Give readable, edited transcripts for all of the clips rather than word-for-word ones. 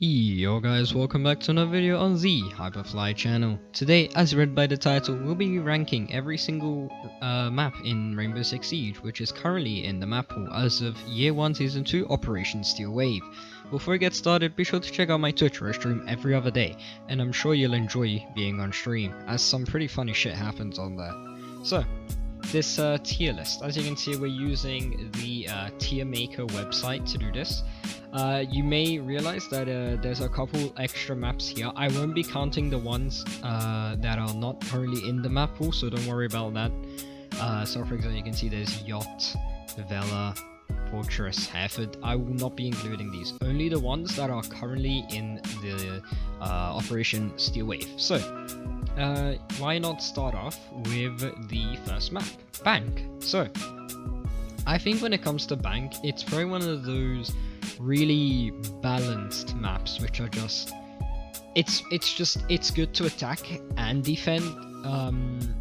Yo guys, welcome back to another video on the Flie channel. Today, as read by the title, we'll be ranking every single map in Rainbow Six Siege, which is currently in the map pool as of Year 1 Season 2 Operation Steel Wave. Before we get started, be sure to check out my Twitch where I stream every other day, and I'm sure you'll enjoy being on stream, as some pretty funny shit happens on there. So, this tier list, as you can see, we're using the tier maker website to do this. You may realize that there's a couple extra maps here. I won't be counting the ones that are not currently in the map pool, so don't worry about that. So for example, you can see there's Yacht, Vela, Fortress, Hereford. I will not be including these, only the ones that are currently in the Operation Steel Wave. So why not start off with the first map, Bank. So I think when it comes to Bank, it's probably one of those really balanced maps which are just it's good to attack and defend.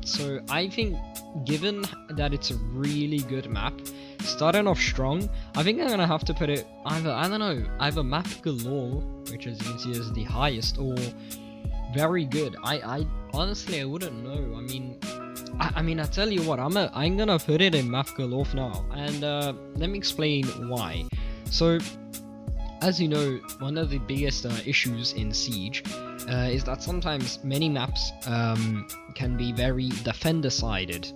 So I think, given that it's a really good map, starting off strong, I think I'm gonna have to put it either map galore, which as you can see is the highest, or very good. I honestly, I wouldn't know. I mean, I tell you what, I'm gonna put it in map galore now, and let me explain why. So, as you know, one of the biggest issues in Siege is that sometimes many maps can be very defender-sided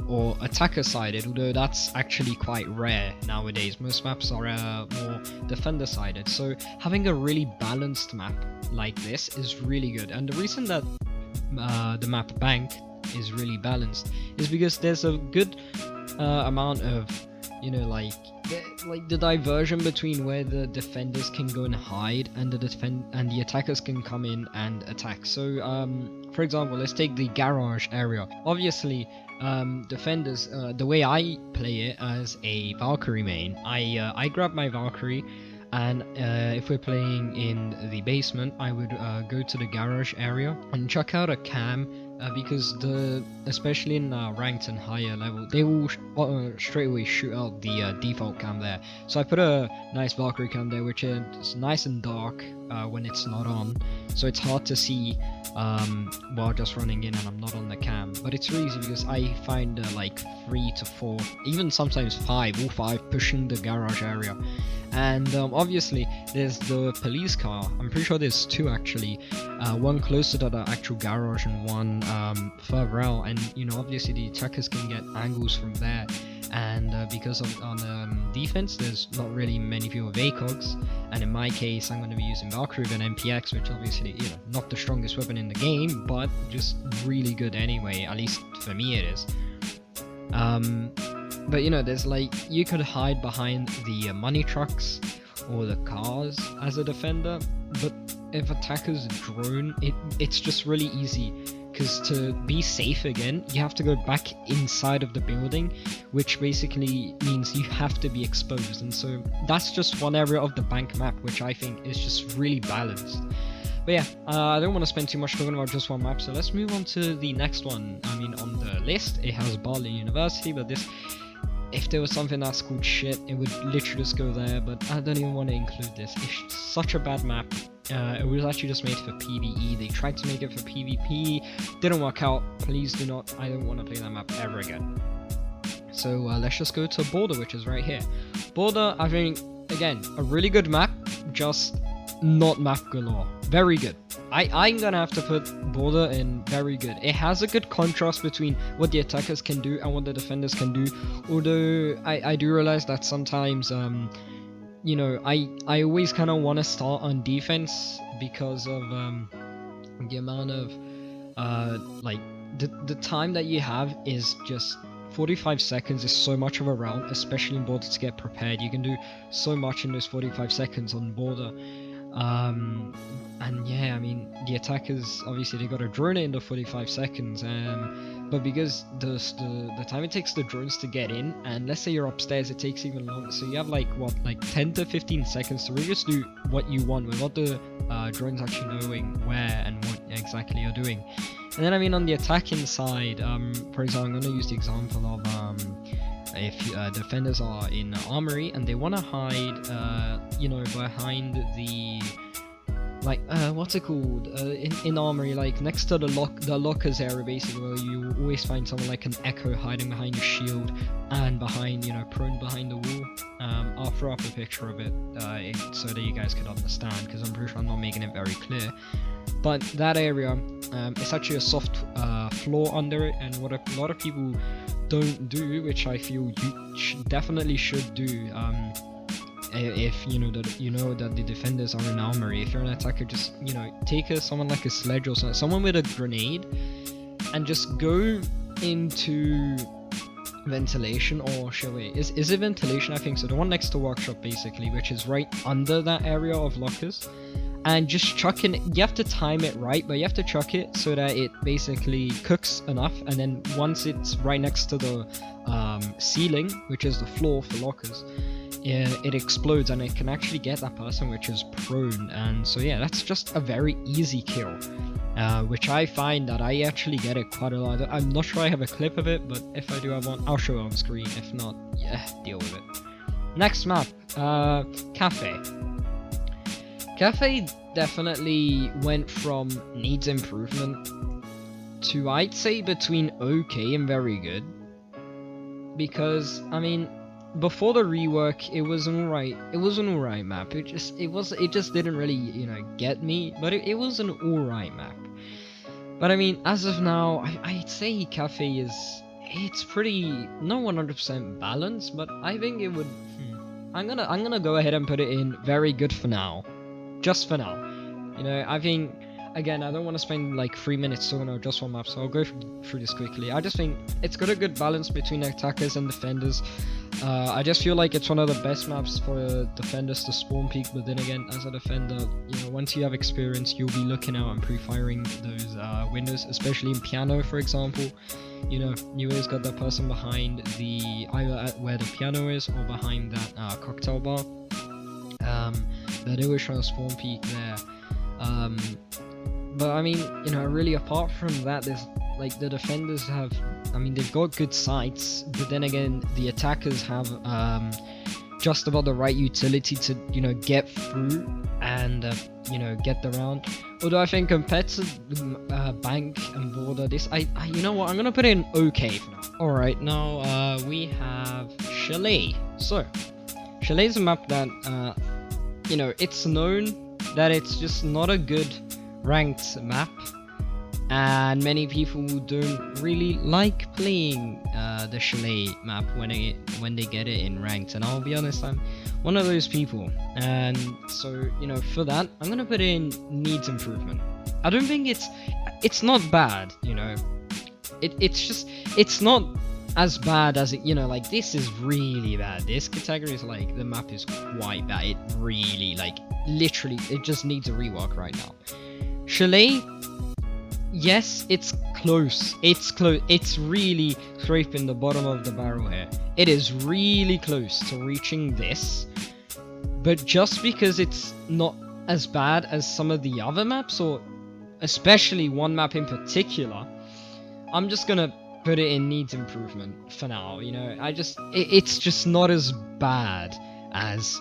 or attacker-sided, although that's actually quite rare nowadays. Most maps are more defender-sided, so having a really balanced map like this is really good. And the reason that the map Bank is really balanced is because there's a good amount of, you know, like the diversion between where the defenders can go and hide and the attackers can come in and attack. So for example, let's take the garage area. Obviously, defenders, the way I play it as a Valkyrie main, I grab my Valkyrie, and if we're playing in the basement, I would go to the garage area and chuck out a cam, because especially in ranked and higher level, they will straight away shoot out the default cam there. So I put a nice Valkyrie cam there, which is nice and dark when it's not on, so it's hard to see while just running in and I'm not on the cam. But it's really easy because I find like 3 to 4, even sometimes 5, all 5 pushing the garage area. And obviously there's the police car. I'm pretty sure there's 2 actually, one closer to the actual garage and one further out, and you know, obviously the attackers can get angles from there. And because on defense there's not really many people with ACOGs, and in my case I'm going to be using Valkyrie with an MPX, which obviously, you know, not the strongest weapon in the game, but just really good anyway, at least for me it is. But you know, there's like, you could hide behind the money trucks or the cars as a defender, but if attackers drone, it's just really easy, because to be safe again, you have to go back inside of the building, which basically means you have to be exposed. And so that's just one area of the Bank map which I think is just really balanced. But yeah, I don't want to spend too much talking about just one map, so let's move on to the next one. I mean, on the list it has Bali University, but this, if there was something that's called shit, it would literally just go there, but I don't even want to include this. It's such a bad map. It was actually just made for PvE. They tried to make it for PvP, didn't work out. Please do not, I don't want to play that map ever again. So let's just go to Border, which is right here. Border, I think, again, a really good map, just not map galore. Very good. I'm gonna have to put Border in very good. It has a good contrast between what the attackers can do and what the defenders can do, although I do realize that sometimes you know, I always kind of want to start on defense because of the amount of like the time that you have is just 45 seconds is so much of a round, especially in Border, to get prepared. You can do so much in those 45 seconds on Border. And yeah, I mean, the attackers, obviously they got to drone it in the 45 seconds, but because the time it takes the drones to get in, and let's say you're upstairs, it takes even longer, so you have like 10 to 15 seconds to really just do what you want without the drones actually knowing where and what exactly you're doing. And then I mean, on the attacking side, for example, I'm going to use the example of if defenders are in Armory and they want to hide, you know, behind the like what's it called, in Armory, like next to the lockers area, basically, where you always find someone like an Echo hiding behind your shield and behind, you know, prone behind the wall. I'll throw up a picture of it, so that you guys can understand, because I'm pretty sure I'm not making it very clear. But that area, it's actually a soft floor under it, and what a lot of people don't do, which I feel you definitely should do, if you know that the defenders are in Armory. If you're an attacker, just, you know, take someone like a sledge or someone with a grenade, and just go into ventilation, or shall we? Is it ventilation? I think so. The one next to workshop, basically, which is right under that area of lockers. And just chuck in. You have to time it right, but you have to chuck it so that it basically cooks enough, and then once it's right next to the ceiling, which is the floor for lockers, it explodes, and it can actually get that person which is prone. And so yeah, that's just a very easy kill, which I find that I actually get it quite a lot. I'm not sure I have a clip of it, but if I do have one, I'll show it on screen. If not, yeah, deal with it. Next map, Cafe. Cafe definitely went from needs improvement to, I'd say, between okay and very good. Because, I mean, before the rework, it was an alright map. It just didn't really, you know, get me, but it was an alright map. But I mean, as of now, I'd say Cafe it's pretty, not 100% balanced, but I think it would, I'm gonna go ahead and put it in very good for now. Just for now. You know, I think, again, I don't want to spend like 3 minutes talking about just one map, so I'll go through this quickly. I just think it's got a good balance between attackers and defenders. I just feel like it's one of the best maps for defenders to spawn peek, but then again, as a defender, you know, once you have experience, you'll be looking out and pre-firing those windows, especially in piano, for example. You know, you always got that person behind either at where the piano is or behind that cocktail bar. That always trying to spawn peek there. But I mean, you know, really apart from that, there's like the defenders have, I mean, they've got good sights, but then again, the attackers have just about the right utility to, you know, get through and you know, get the round. Although I think compared to Bank and Border, this I you know what, I'm gonna put it in okay for now. Alright, now we have Chalet. So Chalet is a map that you know, it's known that it's just not a good ranked map, and many people don't really like playing the Chalet map when they get it in ranked, and I'll be honest, I'm one of those people. And so, you know, for that, I'm gonna put in needs improvement. I don't think it's not bad, you know, it's not as bad as it, you know, like this is really bad. This category is like, the map is quite bad. It really, like, literally, it just needs a rework right now. Chalet, yes, it's close. It's really scraping the bottom of the barrel here. It is really close to reaching this, but just because it's not as bad as some of the other maps, or especially one map in particular, I'm just gonna put it in needs improvement for now. You know, it's just not as bad as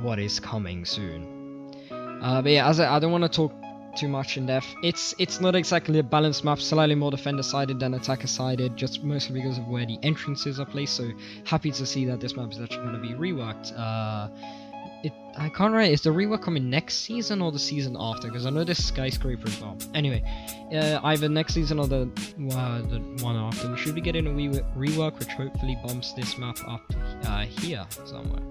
what is coming soon. But yeah, I don't want to talk too much in depth. It's not exactly a balanced map, slightly more defender sided than attacker sided, just mostly because of where the entrances are placed. So happy to see that this map is actually going to be reworked. I can't remember, is the rework coming next season or the season after? Because I know there's Skyscraper as well. Anyway, either next season or the one after. We should be getting a rework which hopefully bumps this map up here somewhere.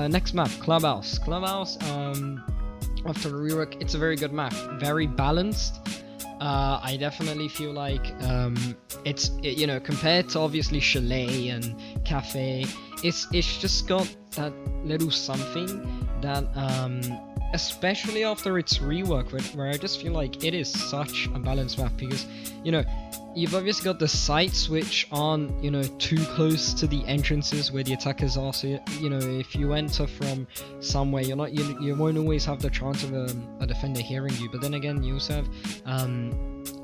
Next map, Clubhouse. Clubhouse, after the rework, it's a very good map. Very balanced. I definitely feel like you know, compared to obviously Chalet and Cafe, it's just got that little something that especially after its rework, where I just feel like it is such a balanced map, because, you know, you've obviously got the sites which aren't, you know, too close to the entrances where the attackers are. So, you know, if you enter from somewhere, you won't always have the chance of a defender hearing you. But then again, you also have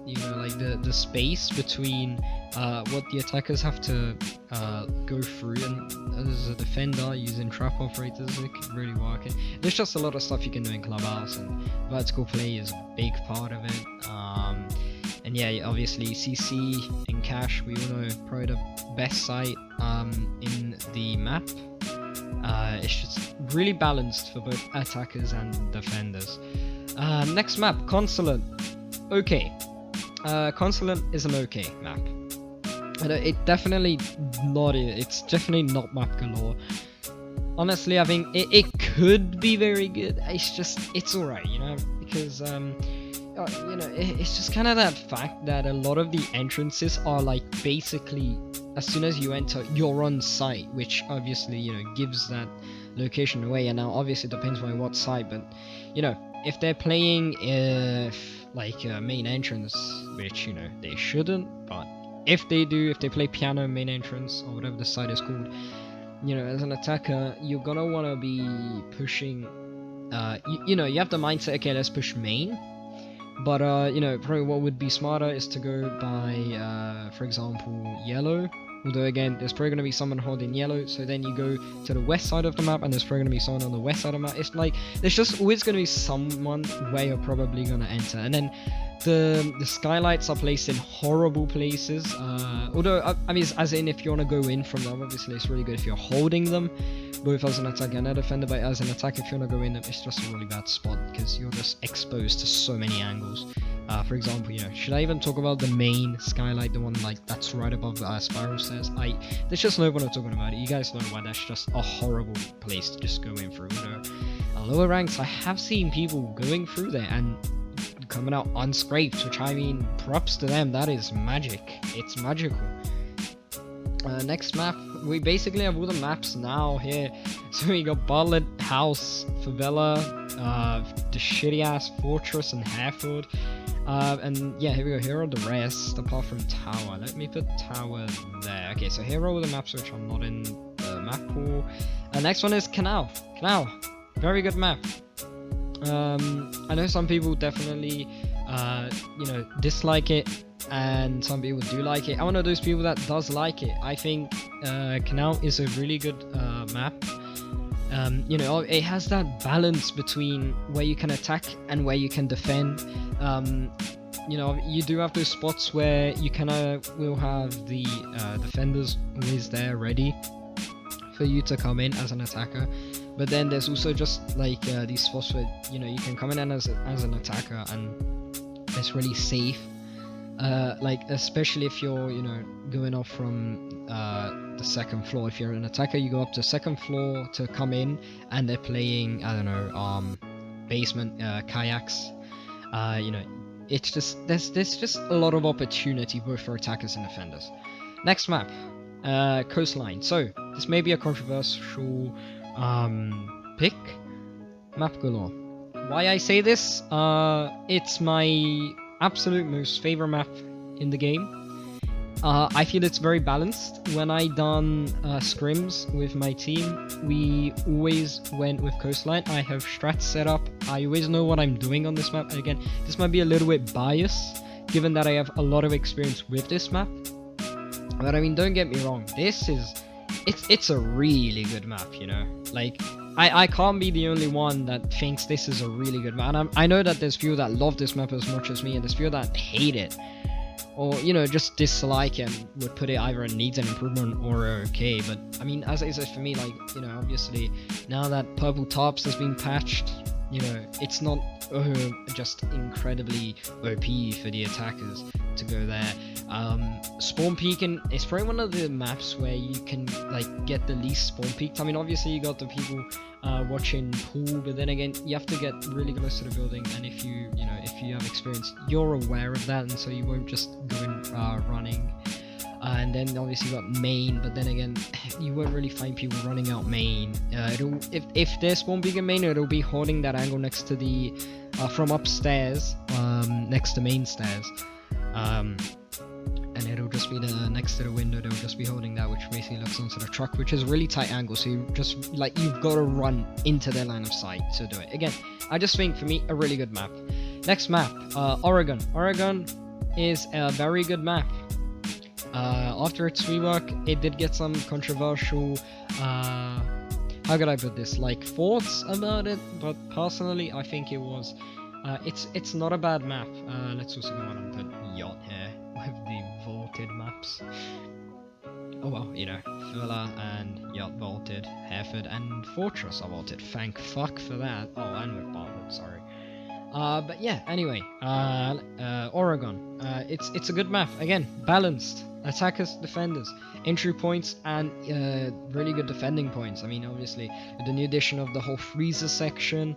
you know, like the space between what the attackers have to go through, and as a defender using trap operators, it could really work it. There's just a lot of stuff you can do in Clubhouse, and vertical play is a big part of it. And yeah, obviously CC and Cache, we all know, probably the best site in the map. It's just really balanced for both attackers and defenders. Next map, Consulate. Okay. Consulate is an okay map. It's definitely not map galore. Honestly, I think it could be very good. It's alright, you know, because you know, it's just kind of that fact that a lot of the entrances are like basically as soon as you enter, you're on site, which obviously, you know, gives that location away. And now obviously it depends on what site, but you know, if they're playing like main entrance, which, you know, they shouldn't, but if they do, if they play piano main entrance or whatever the site is called, you know, as an attacker, you're gonna want to be pushing, you know, you have the mindset, okay, let's push main. But you know, probably what would be smarter is to go by, for example, yellow. Although again, there's probably going to be someone holding yellow, so then you go to the west side of the map, and there's probably going to be someone on the west side of the map. It's like, there's just always going to be someone where you're probably going to enter. And then the skylights are placed in horrible places. Although, I mean, as in if you want to go in from them, obviously it's really good if you're holding them, both as an attacker and a defender. But as an attacker, if you want to go in them, it's just a really bad spot because you're just exposed to so many angles. For example, you know, should I even talk about the main skylight, the one like that's right above spiral stairs? There's just no point of talking about it. You guys know why that's just a horrible place to just go in through. You know, lower ranks, I have seen people going through there and coming out unscraped, which, I mean, props to them. That is magic. It's magical. Next map, we basically have all the maps now here. So we got Bartlett House, Favela, the shitty ass Fortress, and Hereford. And yeah, here we go. Here are the rest, apart from Tower. Let me put Tower there. Okay, so here are all the maps which are not in the map pool. Next one is Canal. Canal, very good map. I know some people definitely, you know, dislike it, and some people do like it. I'm one of those people that does like it. I think Canal is a really good map. You know, it has that balance between where you can attack and where you can defend. You know, you do have those spots where you kind of will have the defenders always there ready for you to come in as an attacker. But then there's also just like these spots where, you know, you can come in as an attacker and it's really safe. Like especially if you're, you know, going off from the second floor. If you're an attacker, you go up to second floor to come in, and they're playing, I don't know, basement kayaks. You know, it's just there's just a lot of opportunity both for attackers and defenders. Next map, Coastline. So this may be a controversial pick. Map galore. Why I say this? It's my absolute most favorite map in the game. I feel it's very balanced. When I done scrims with my team, we always went with Coastline. I have strats set up. I always know what I'm doing on this map. And again, this might be a little bit biased, given that I have a lot of experience with this map. But I mean, don't get me wrong. It's a really good map, you know? Like, I can't be the only one that thinks this is a really good map. And I know that there's few that love this map as much as me, and there's few that hate it. Or, you know, just dislike it and would put it either in needs an improvement or okay. But, I mean, as I said, for me, like, you know, obviously, now that Purple Tops has been patched, you know, it's not just incredibly OP for the attackers to go there. Spawn peeking is probably one of the maps where you can like get the least spawn peeked. I mean, obviously you got the people watching pool, but then again, you have to get really close to the building, and if you have experience, you're aware of that, and so you won't just go in running. And then obviously you got main, but then again, you won't really find people running out main. If they're spawn peeking main, it'll be holding that angle next to the from upstairs, next to main stairs. And it'll just be next to the window. They'll just be holding that, which basically looks onto the truck, which is a really tight angle. So you just like, you've got to run into their line of sight to do it. Again, I just think for me a really good map. Next map, Oregon. Oregon, is a very good map. After its rework, it did get some controversial, how could I put this, like, thoughts about it, but personally I think it was, it's not a bad map. Let's also go on and put Yacht here with the vaulted maps. Oh well, you know, Villa and Yacht vaulted, Hereford and Fortress are vaulted, thank fuck for that. Oh, and with Bartlett, sorry. But yeah, anyway, Oregon. It's a good map. Again, balanced. Attackers, defenders, entry points, and really good defending points. I mean, obviously, with the new addition of the whole freezer section,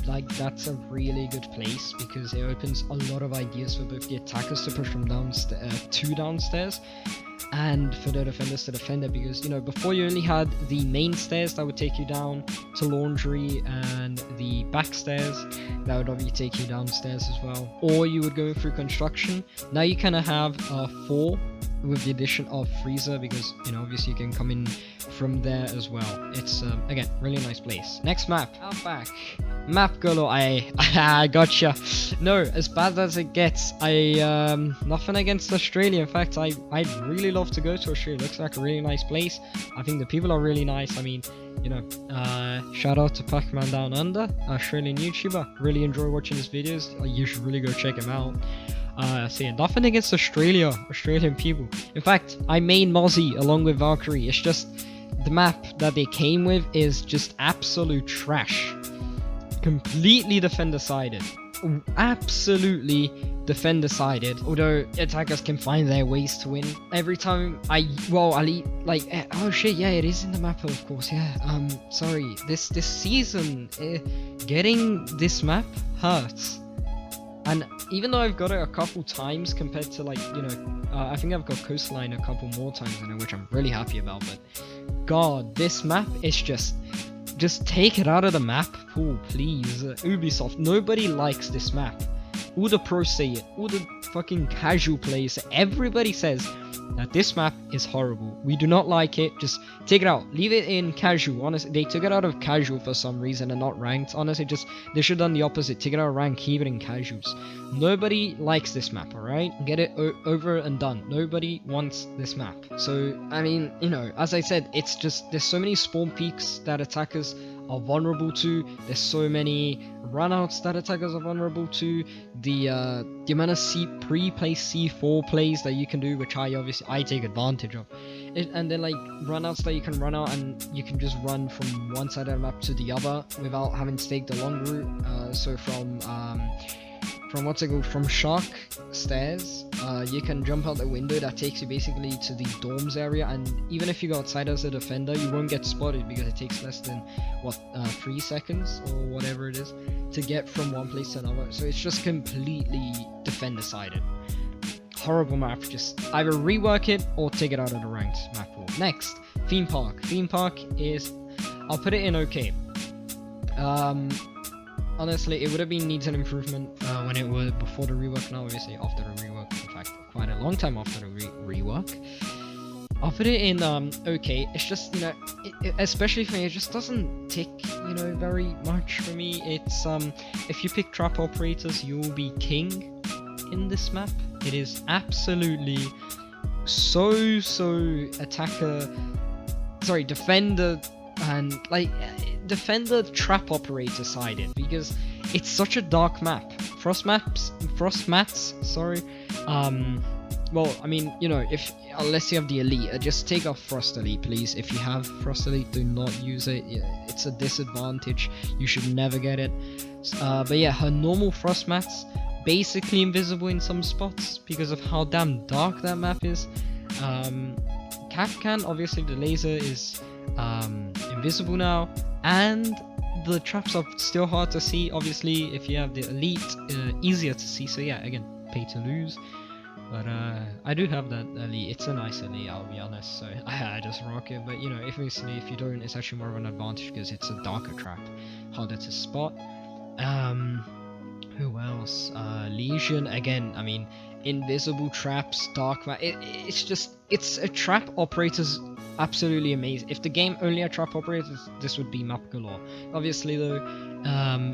that's a really good place because it opens a lot of ideas for both the attackers to push from downstairs, and for the defenders to defend it, because, you know, before you only had the main stairs that would take you down to laundry and the back stairs that would obviously take you downstairs as well, or you would go through construction. Now you kind of have 4 with the addition of freezer, because, you know, obviously you can come in from there as well. It's again, really nice place. Next map, Outback. Map galore. I gotcha. No, as bad as it gets. Nothing against Australia. In fact, I'd really love to go to Australia. Looks like a really nice place. I think the people are really nice. I mean, you know, shout out to Pac-Man Down Under, Australian YouTuber. Really enjoy watching his videos. You should really go check him out. So yeah, nothing against Australia, Australian people. In fact, I main Mozzie along with Valkyrie. It's just the map that they came with is just absolute trash. Completely defender-sided. Absolutely defender-sided. Although attackers can find their ways to win. Every time I'll eat, like, oh shit, yeah, it is in the map, of course, yeah. Sorry, this season, getting this map hurts. And even though I've got it a couple times compared to, like, you know, I think I've got Coastline a couple more times than it, which I'm really happy about, but god, this map is just take it out of the map pool, please. Ubisoft, nobody likes this map. All the pros say it, all the fucking casual players, everybody says that this map is horrible. We do not like it. Just take it out. Leave it in casual. Honestly, they took it out of casual for some reason and not ranked. Honestly, they should have done the opposite. Take it out of rank, keep it in casuals. Nobody likes this map, alright? Get it over and done. Nobody wants this map. So, I mean, you know, as I said, it's just, there's so many spawn peaks that attackers are vulnerable to. There's so many runouts that attackers are vulnerable to. The amount of pre-play C4 plays that you can do, which I take advantage of. And then, like, runouts that you can run out and you can just run from one side of the map to the other without having to take the long route. So from Shark Stairs, you can jump out the window that takes you basically to the dorms area, and even if you go outside as a defender, you won't get spotted because it takes less than 3 seconds or whatever it is to get from one place to another. So it's just completely defender sided. Horrible map. Just either rework it or take it out of the ranked map pool. Next, theme park. Theme park is, I'll put it in okay. Honestly, it would have been needs an improvement when it was before the rework. Now, obviously, after the rework, in fact, quite a long time after the rework. I'll put it in okay. It's just, you know, especially for me, it just doesn't tick, you know, very much for me. It's if you pick trap operators, you will be king in this map. It is absolutely so defender and like defender trap operator sided, because it's such a dark map. Frost mats, sorry. Well, I mean, you know, unless you have the elite, just take off Frost Elite, please. If you have Frost Elite, do not use it. It's a disadvantage. You should never get it. But yeah, her normal Frost mats, basically invisible in some spots because of how damn dark that map is. Capcan, obviously the laser is invisible now, and the traps are still hard to see. Obviously, if you have the elite, easier to see. So yeah, again, pay to lose. But I do have that elite. It's a nice elite, I'll be honest. So I just rock it. But you know, if you don't, it's actually more of an advantage because it's a darker trap, harder to spot. Who else? Legion again. I mean, invisible traps, dark map. It's a trap operator's absolutely amazing. If the game only had trap operators, this would be map galore. Obviously though,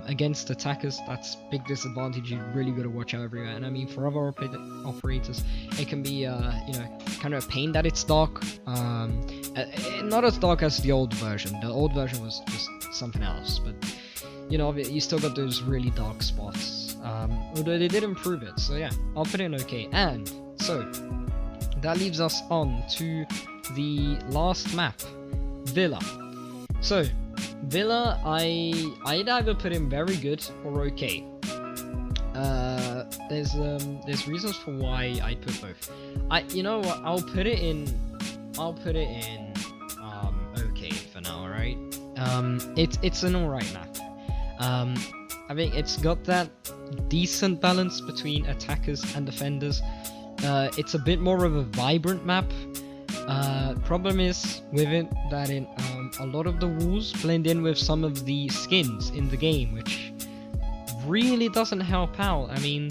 against attackers, that's big disadvantage. You really got to watch out everywhere. And I mean, for other operators, it can be you know, kind of a pain that it's dark. Not as dark as the old version. The old version was just something else, but you know, you still got those really dark spots. Although they did improve it, so yeah, I'll put it in okay. And so that leaves us on to the last map, Villa. So Villa, I'd either put in very good or okay. There's reasons for why I put both. You know what, I'll put it in okay for now, alright? It's an alright map. I think it's got that decent balance between attackers and defenders. It's a bit more of a vibrant map. Problem is with it that a lot of the walls blend in with some of the skins in the game, which really doesn't help out. I mean,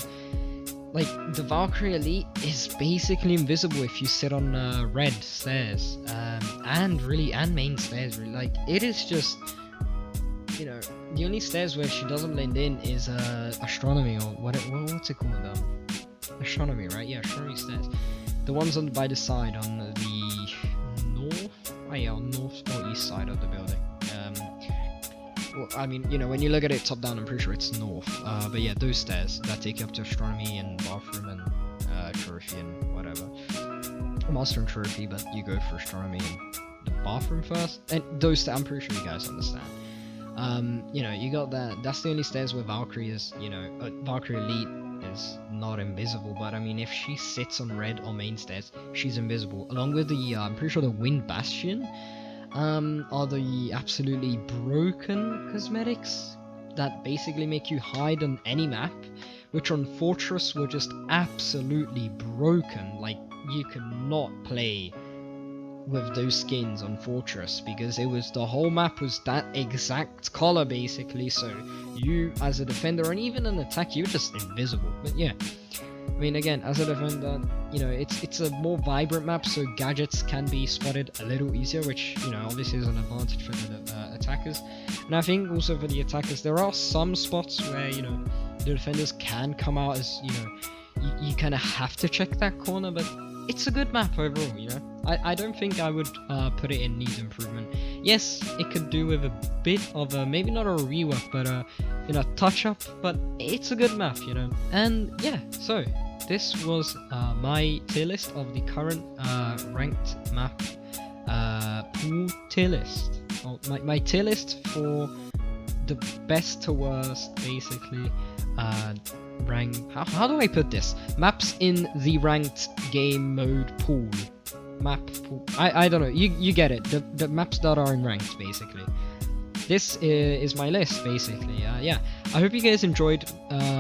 like, the Valkyrie Elite is basically invisible if you sit on red stairs, and main stairs, really. Like, it is just, you know, the only stairs where she doesn't blend in is astronomy, or what's it called? Astronomy, right? Yeah, astronomy stairs. The ones by the side on the north, north or east side of the building. Well, I mean, you know, when you look at it top down, I'm pretty sure it's north. But yeah, those stairs that take you up to astronomy and bathroom and trophy and whatever. Master and trophy, but you go for astronomy and the bathroom first. And those, I'm pretty sure you guys understand. You know, you got that. That's the only stairs where Valkyrie is, you know, Valkyrie Elite is not invisible, but I mean, if she sits on red or main stairs, she's invisible. Along with the, I'm pretty sure the Wind Bastion, are the absolutely broken cosmetics that basically make you hide on any map, which on Fortress were just absolutely broken. Like, you could not play with those skins on Fortress because it was, the whole map was that exact color basically, so you as a defender and even an attacker, you're just invisible. But yeah, I mean, again, as a defender, you know, it's a more vibrant map, so gadgets can be spotted a little easier, which, you know, obviously is an advantage for the attackers. And I think also for the attackers, there are some spots where, you know, the defenders can come out as, you know, you kind of have to check that corner, but it's a good map overall, you know. I don't think I would put it in needs improvement. Yes, it could do with a bit of a, maybe not a rework, but you know, touch up, but it's a good map, you know. And yeah, so this was my tier list of the current ranked map pool tier list. Well, my tier list for the best to worst, basically. Rank, how do I put this? Maps in the ranked game mode pool. Map pool. I don't know. You get it. The maps that are in ranked, basically. This is my list, basically. Yeah. I hope you guys enjoyed.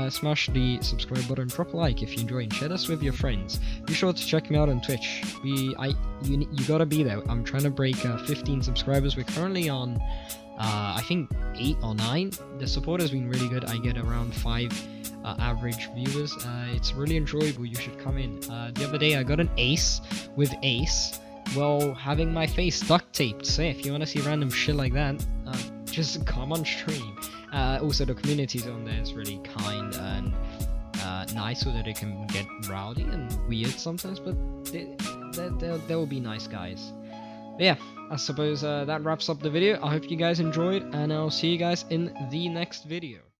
Smash the subscribe button, drop a like if you enjoyed, and share this with your friends. Be sure to check me out on Twitch. You gotta be there. I'm trying to break 15 subscribers. We're currently on I think 8 or 9. The support has been really good. I get around 5 average viewers. It's really enjoyable. You should come in. The other day I got an ace with Ace while having my face duct taped. So if you want to see random shit like that, just come on stream. Also, the community zone there is really kind and nice, so that it can get rowdy and weird sometimes, but they will be nice guys. But yeah, I suppose that wraps up the video. I hope you guys enjoyed, and I'll see you guys in the next video.